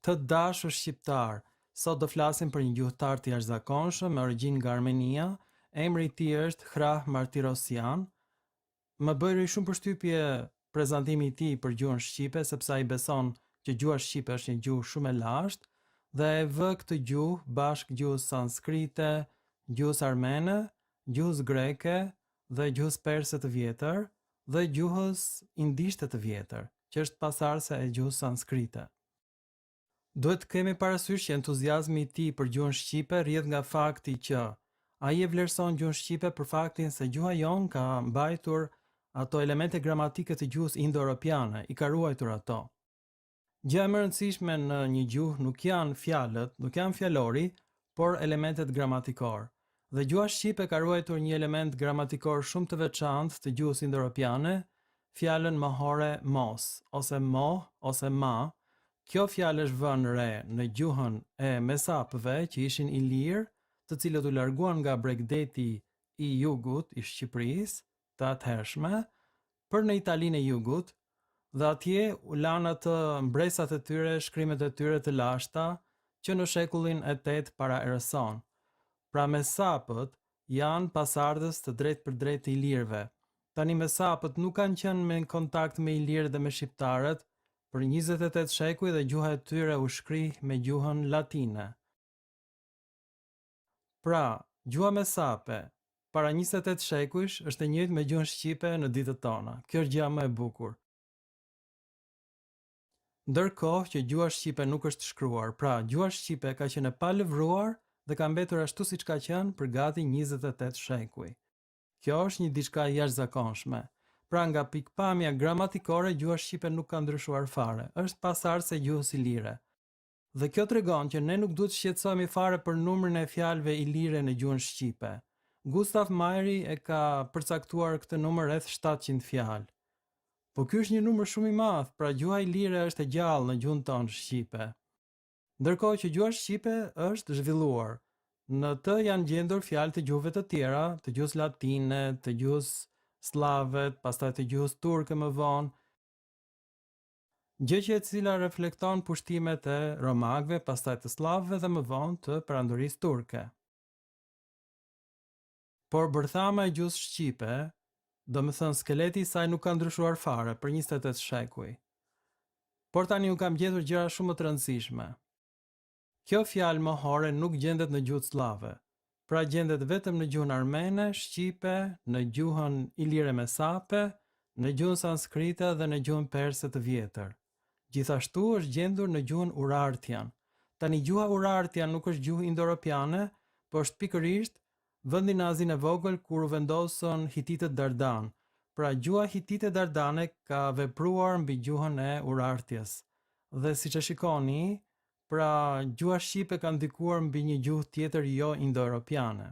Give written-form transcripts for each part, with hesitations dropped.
Të dashur shqiptar, sot do flasim për një gjuhëtar të jashtëzakonshëm me origjinë nga Armenia, emri i tij është Hrah Martirosyan. Më bëri shumë përshtypje prezantimi i tij për gjuhën shqipe sepse ai beson që gjuha shqipe është një gjuhë shumë e lashtë dhe e vë këtë gjuhë bashkë gjuhës sanskrite, gjuhës armene, gjuhës greke dhe gjuhës perse të vjetër dhe gjuhës indishte të vjetër, që është pasardhëse e gjuhës sanskrite. Duhet të kemi parasysh që entuziazmi i tij për gjuhën shqipe rrjedh nga fakti që ai e vlerëson gjuhën shqipe për faktin se gjuha jon ka mbajtur ato elemente gramatike të gjuhës indo-europiane, i ka ruajtur ato. Gjëja më e rëndësishme në një gjuhë nuk janë fjalët, nuk janë fjalori, por elementet gramatikor. Dhe gjuha shqipe ka ruajtur një element gramatikor shumë të veçantë të gjuhës indo-europiane, fjalën mohore mos, ose moh, ose ma. Kjo fjalë është vënë re në gjuhën e mesapëve që ishin ilirë, të cilët u larguan nga Bregdeti i Jugut i Shqipërisë të atëhershme për në Italinë e Jugut, dhe atje u lanë atë mbresat e tyre, shkrimet e tyre të lashta që në shekullin e 8 para erës sonë. Pra mesapët janë pasardhës të drejtë për drejtë të ilirëve. Tani mesapët nuk kanë qenë me kontakt me ilirët dhe me shqiptarët për 28 shekuj dhe gjuha e tyre u shkrih me gjuhën latine. Pra, gjuha mesape para 28 shekujsh është e njëjtë me gjuhën shqipe në ditët tona. Kjo është gjëja më e bukur. Ndërkohë që gjuha shqipe nuk është shkruar, pra gjuha shqipe ka qenë e palëvruar dhe ka mbetur ashtu siç ka qenë për gati 28 shekuj. Kjo është një diçka jashtëzakonshme. Pra nga pikpamja gramatikore, gjuha shqipe nuk ka ndryshuar fare, është pasardhëse e gjuhës ilire. Dhe kjo tregon që ne nuk duhet shqetësohemi fare për numrin e fjalëve ilire në gjuhën shqipe. Gustav Mahleri e ka përcaktuar këtë numër rreth 700 fjalë. Po ky është një numër shumë i madh, pra gjuha ilire është e gjallë në gjuhën tonë shqipe. Ndërkohë që gjuha shqipe është zhvilluar, në të janë gjendur fjalë të gjuhëve të tjera, të gjuhës latine, të gjuhës slavet, pastaj të gjuhës turke më vonë, gjë që e cila reflekton pushtimet e romakëve, pastaj të slavëve dhe më vonë të perandorisë turke. Por bërthama e gjuhës shqipe, do më thënë skeleti i saj nuk ka ndryshuar fare për 28 shekuj. Por tani u kam gjetur gjëra shumë të rëndësishme. Kjo fjalë mohore nuk gjendet në gjuhën slave, pra gjendet vetëm në gjuhën armene, shqipe, në gjuhën ilire mesape, në gjuhën sanskrite dhe në gjuhën perse të vjetër. Gjithashtu është gjendur në gjuhën urartian. Tani gjuha urartian nuk është gjuhë indo-europiane, por është pikërisht vendi në Azinë e vogël kur u vendosën hititët Dardan. Pra gjuha hitite dardane ka vepruar mbi gjuhën e urartjes. Dhe siç e shikoni, pra gjuha shqipe ka ndikuar mbi një gjuhë tjetër jo indo-europiane.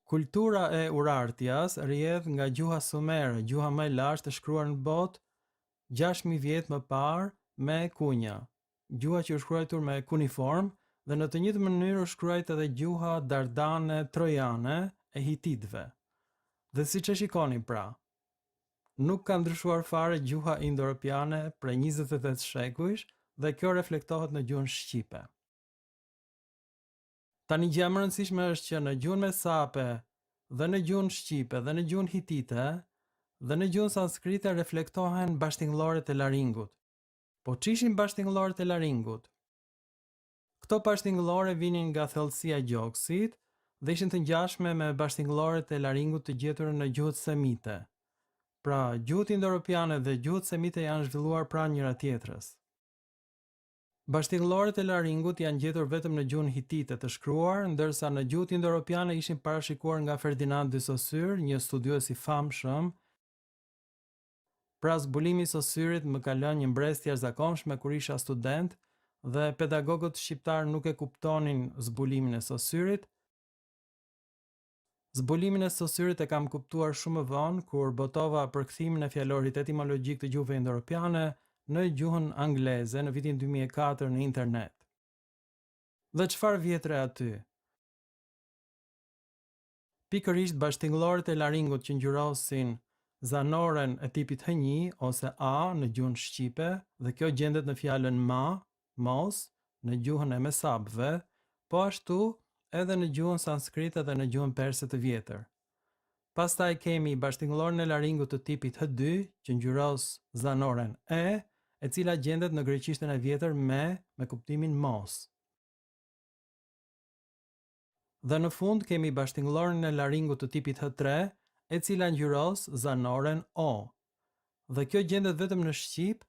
Kultura e urartjas rrjedh nga gjuha sumere, gjuha më e lashtë e shkruar në botë 6000 vjet më parë me kunja. Gjuha që është shkruar me kuniform dhe në të njëjtën mënyrë është shkruar edhe gjuha dardane trojane e hititëve. Dhe siç e shikoni pra, nuk ka ndryshuar fare gjuha indo-europiane prej 28 shekujsh dhe kjo reflektohet në gjuhën shqipe. Tani gjëja më e rëndësishme është që në gjuhën mesape dhe në gjuhën shqipe dhe në gjuhën hitite dhe në gjuhën sanskrite reflektohen bashtingëlloret e laringut. Po ç'ishin bashtingëlloret e laringut? Këto bashtingëllore vinin nga thellësia e gjoksit dhe ishin të ngjashme me bashtingëlloret e laringut të gjetura në gjuhët semite. Pra, gjuhët indo-europiane dhe gjuhët semite janë zhvilluar pranë njëra tjetrës. Bashtingëlloret e laringut janë gjetur vetëm në gjuhën hitite të shkruar, ndërsa në gjuhët indo-europiane ishin parashikuar nga Ferdinand de Saussure, një studiues i famshëm. Pra zbulimi i Saussurit më ka lënë një mbrëmje jashtëzakonshme kur isha student dhe pedagogët shqiptar nuk e kuptonin zbulimin e Saussurit. Zbulimin e Saussurit e kam kuptuar shumë më vonë kur botova përkthimin e fjalorit etimologjik të gjuhëve indo-europiane në gjuhën angleze në vitin 2004 në internet. Dhe çfarë vjetre aty? Pikërisht bashtingëlloret e laringut që ngjyrosin zanoren e tipit H1 ose A në gjuhën shqipe dhe kjo gjendet në fjalën ma, mos, në gjuhën e mesapëve, po ashtu edhe në gjuhën sanskrite dhe në gjuhën perse të vjetër. Pastaj kemi bashkëtingëllorin e laringut të tipit H2 që ngjyros zanoren e cila gjendet në greqishtën e vjetër me kuptimin mos. Dhe në fund kemi bashkëtingëllorin e laringut të tipit H3 e cila ngjyros zanoren o. Dhe kjo gjendet vetëm në shqip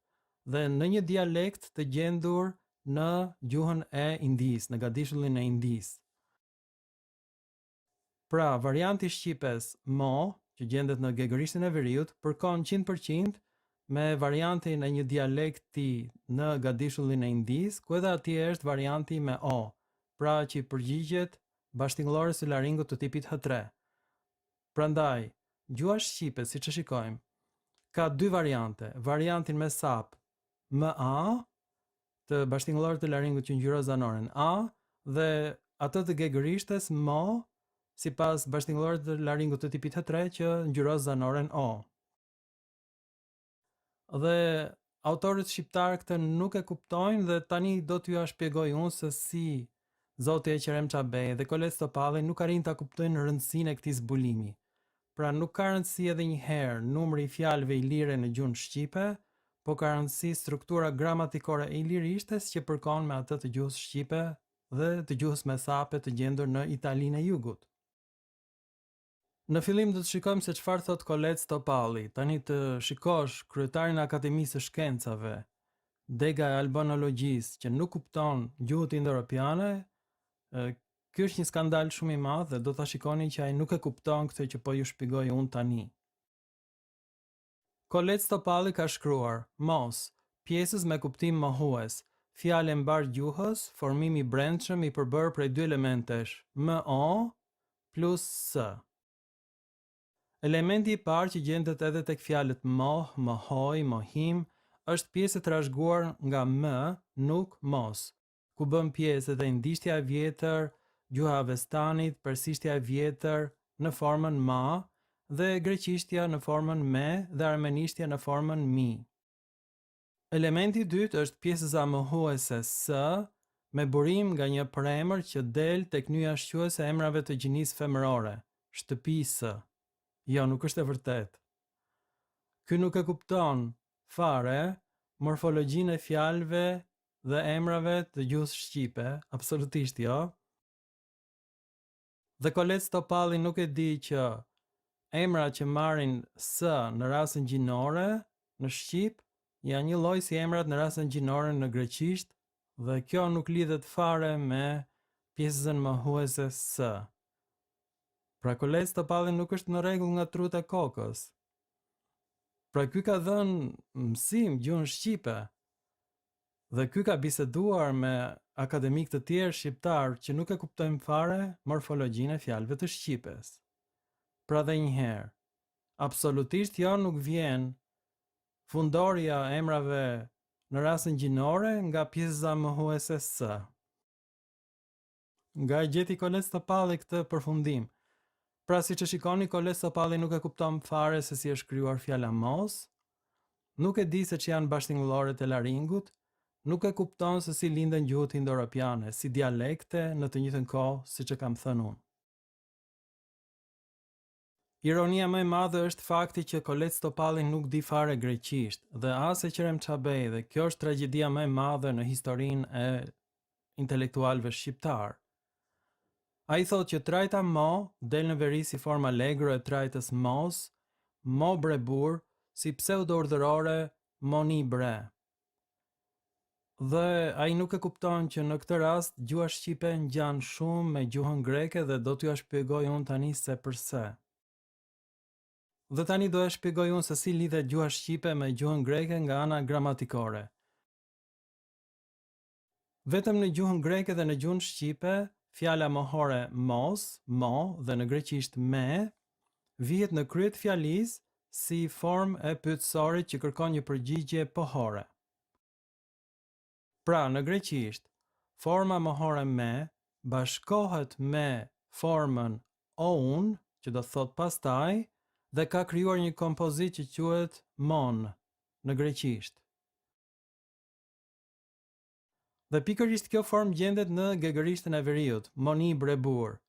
dhe në një dialekt të gjendur në gjuhën e Indis, në gadishullin e Indis. Pra, varianti shqipes mo, që gjendet në gegërishtin e veriut, përkon 100% me variantin e një dialekti në gadishullin e Indis, ku edhe atje është varianti me o, pra që i përgjigjet bashkëtingëllores së laringut të tipit H3. Prandaj, gjuha shqipe, siç e shikojmë, ka dy variante, variantin me sap MA, të bashkëtingëllorit të laringut që ngjyros zanoren A, dhe atë të gegërishtes mo, sipas bashkëtingëllorit të laringut të tipit H3 që ngjyros zanoren O. Dhe autorët shqiptar këtë nuk e kuptojnë dhe tani do t'ju shpjegoj unë se si Zoti Eqerem Çabej dhe Kolet Topalli nuk arrin ta kuptojnë rëndësinë e këtij zbulimi. Pra nuk ka rëndësi edhe një herë numri i fjalëve ilire në gjuhën shqipe, po ka rëndësi struktura gramatikore e ilirishtes që përkon me atë të gjuhës shqipe dhe të gjuhës mesape të gjendur në Italinë e Jugut. Në fillim do të shikojmë se çfarë thot Kolet Topalli. Tani të shikosh kryetarin e Akademisë së Shkencave, dega e albanologjisë që nuk kupton gjuhët indo-europiane, ky është një skandal shumë i madh dhe do ta shikoni që ai nuk e kupton këtë që po ju shpjegoj unë tani. Kolet Topalli ka shkruar: mos, pjesës me kuptim mohues, fjalë mbar gjuhës, formimi i brendshëm i përbërë prej dy elementesh, mo plus s. Elementi i parë që gjendet edhe tek fjalët moh, mohoj, mohim, është pjesë e trashëguar nga m, nuk mos, ku bën pjesë edhe indishtja e vjetër, gjuha e Avestanit, persishtja e vjetër në formën ma dhe greqishtja në formën me dhe armenishtja në formën mi. Elementi i dytë është pjesëza mohuese s, me burim nga një premër që del tek nyja shquese e emrave të gjinisë femërore, shtëpisë. Jo, nuk është e vërtet. Ky nuk e kupton fare morfologjinë e fjalëve dhe emrave të gjuhës shqipe, absolutisht jo. Dhe Kolet Topalli nuk e di që emrat që marrin s në rasën gjinore në shqip janë një lloj si emrat në rasën gjinore në greqisht dhe kjo nuk lidhet fare me pjesën mohuese s. Pra Kolet Topalli nuk është në rregull nga truta e kokës. Pra ky ka dhënë mësim gjuhën shqipe. Dhe ky ka biseduar me akademik të tjerë shqiptar që nuk e kuptojnë fare morfologjinë e fjalëve të shqipes. Pra dhe një herë, absolutisht jo nuk vjen fundorja e emrave në rasën gjinore nga pjesa mohuese s. Nga e gjeti Kolet Topalli këtë përfundim. Pra si që shikoni, Kolet Topalli nuk e kupton fare se si është krijuar fjala mos, nuk e di se që janë bashkëtingëlloret e laringut, nuk e kupton se si linden gjuhët indo-europiane, si dialekte në të njëjtën kohë, siç e kam thënë unë. Ironia më e madhe është fakti që Kolet Topalli nuk di fare greqisht dhe as Eqerem Çabej, dhe kjo është tragjedia më e madhe në historinë e intelektualëve shqiptar. A i thot që trajta mo del në veri si forma allegro e trajtës mos, mo bre bur, si pseudo-urdhërore moni bre. Dhe a i nuk e kupton që në këtë rast gjuha shqipe ngjan shumë me gjuhën greke dhe do t'ju shpjegoj unë tani se përse. Dhe tani do e shpjegoj unë se si lidhet gjuha shqipe me gjuhën greke nga ana gramatikore. Vetëm në gjuhën greke dhe në gjuhën shqipe, fjala mohore mos, mo dhe në greqisht me, vihet në krye të fjalisë si formë e pyetësorit që kërkon një përgjigje pohore. Pra në greqisht, forma mohore me bashkohet me formën oun, që do thot pastaj, dhe ka krijuar një kompozit që quhet mon në greqisht. Dhe pikërisht kjo formë gjendet në gegërishtën e veriut, moni brebur.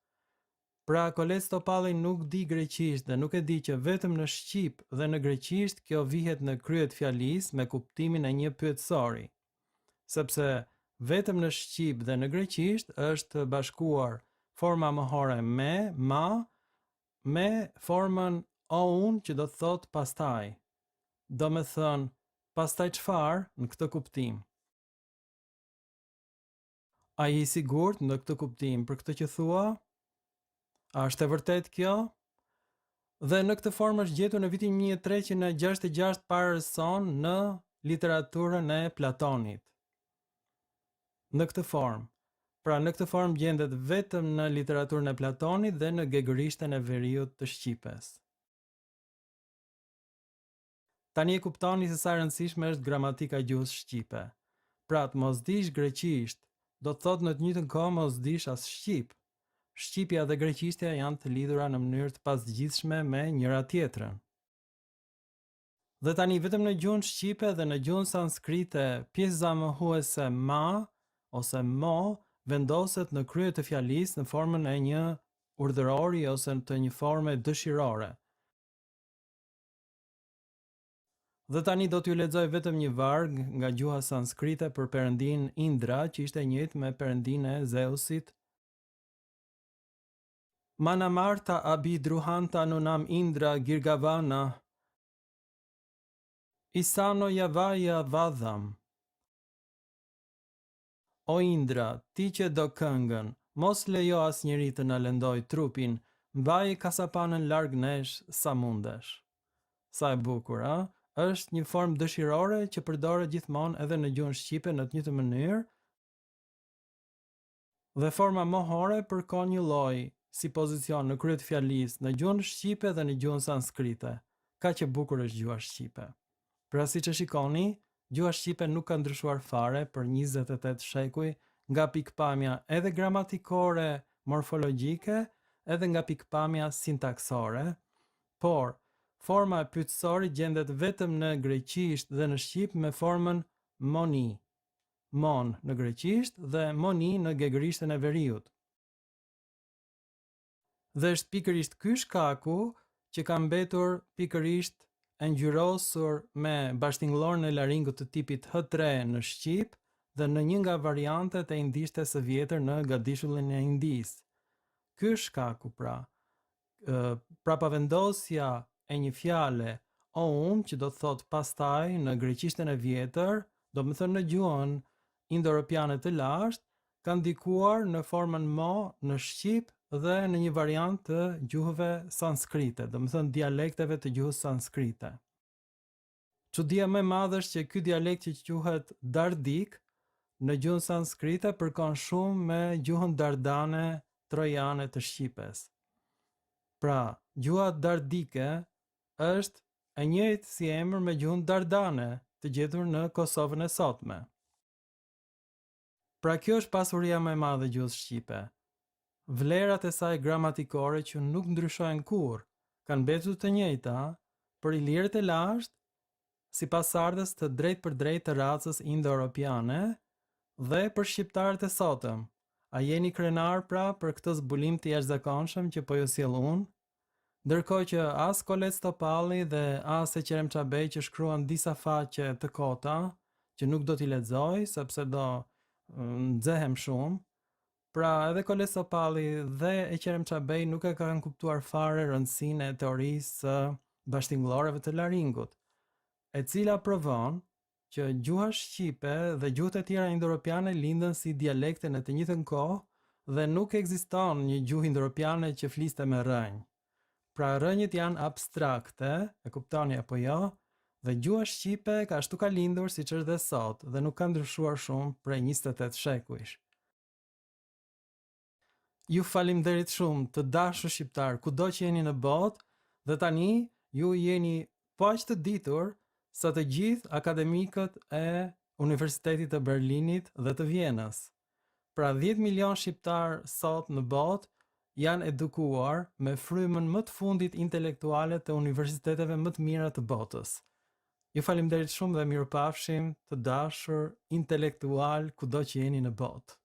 Pra Kolet Topalli nuk di greqisht dhe nuk e di që vetëm në shqip dhe në greqisht kjo vihet në kryet fjalisë me kuptimin e një pyetësori. Sepse vetëm në shqip dhe në greqisht është bashkuar forma mohore me, ma, me formën oun që do të thot pastaj. Do me thënë, pastaj çfarë në këtë kuptim. A je i sigurt në këtë kuptim për këtë që thua? A është e vërtet kjo? Dhe në këtë formë është gjetur në vitin 1366 para son në literaturën e Platonit. Në këtë formë. Pra në këtë formë gjendet vetëm në literaturën e Platonit dhe në gegërishtën e veriut të Shqipes. Tani e kuptoni se sa e rëndësishme është gramatika e gjuhës shqipe. Pra të mos dish greqisht, do të thotë në të njëjtën kohë mos dish as shqip. Shqipja dhe greqishtja janë të lidhura në mënyrë të pasgjithshme me njëra tjetrën. Dhe tani vetëm në gjuhën shqipe dhe në gjuhën sanskrite, pjesa mohuese ma ose mo vendoset në krye të fjalisë në formën e një urdhërori ose të një forme dëshirore. Dhe tani do t'ju lexoj vetëm një varg nga gjuha sanskrite për perëndin Indra, që ishte e njëjtë me perëndinë e Zeusit. Mana Marta abidruhanta nunam Indra Girgavana Isano Javaya Vadham. O Indra, ti që do këngën, mos lejo as njëri të na lëndoj trupin, mbaje kasapanën larg nesh sa mundesh. Sa e bukur, a? Është një formë dëshirore që përdoret gjithmonë edhe në gjuhën shqipe në të njëjtën mënyrë. Dhe forma mohore përkon një lloj si pozicion në krye të fjalisë në gjuhën shqipe dhe në gjuhën sanskrite. Ka që bukur është gjuha shqipe. Pra siç e shikoni, gjuha shqipe nuk ka ndryshuar fare për 28 shekuj nga pikpamja edhe gramatikore, morfologjike, edhe nga pikpamja sintaksore, por forma e pyetësorit gjendet vetëm në greqisht dhe në shqip me formën moni. Mon në greqisht dhe moni në gegërishtën e veriut. Dhe është pikërisht ky shkaku që ka mbetur pikërisht e ngjyrosur me bashtingëllor në laringut të tipit H3 në shqip dhe në një nga variantet e indishtes së vjetër në gadishullin e Indis. Ky shkaku pra prapavendosja e një fjale o unë që do të thot pastaj në greqishtën e vjetër, do më thënë në gjuhën indo-europiane të lashtë, kanë ndikuar në formën mo në shqip dhe në një variant të gjuhëve sanskrite, do më thënë dialekteve të gjuhës sanskrite. Çudia më e madhe është që ky dialekt që quhet dardik në gjuhën sanskrite përkon shumë me gjuhën dardane trojane të shqipes. Pra, gjuha dardike është e njëjtë si emër me gjuhën dardane të gjetur në Kosovën e sotme. Pra kjo është pasuria më e madhe e gjuhës shqipe. Vlerat e saj gramatikore që nuk ndryshojnë kurrë, kanë mbetur të njëjta për ilirët e lashtë, si pasardhës të drejt për drejt të racës indo-europiane dhe për shqiptarët e sotëm. A jeni krenar pra për këtë zbulim të jashtëzakonshëm që po ju sjell unë? Ndërkohë që as Kolet Topalli dhe as Eqerem Çabej që shkruan disa faqe të kota, që nuk do t'i lexoj sepse do nxehem shumë. Pra edhe Kolet Topalli dhe Eqerem Çabej nuk e kanë kuptuar fare rëndësinë e teorisë së bashtingëlloreve të laringut, e cila provon që gjuha shqipe dhe gjuhët e tjera indo-europiane lindën si dialekte në të njëjtën kohë dhe nuk ekziston një gjuhë indo-europiane që fliste me rënjë. Pra rënjët janë abstrakte, e kuptoni apo jo? Dhe gjuha shqipe ka ashtu ka lindur siç është dhe sot dhe nuk ka ndryshuar shumë prej 28 shekujsh. Ju faleminderit shumë të dashur shqiptar, kudo që jeni në botë, dhe tani ju jeni po aq të ditur sa të gjithë akademikët e Universitetit të Berlinit dhe të Vjenës. Pra 10 milion shqiptar sot në botë janë edukuar me frymën më të fundit intelektuale të universiteteve më të mira të botës. Ju faleminderit shumë dhe mirupafshim, të dashur intelektual kudo që jeni në botë.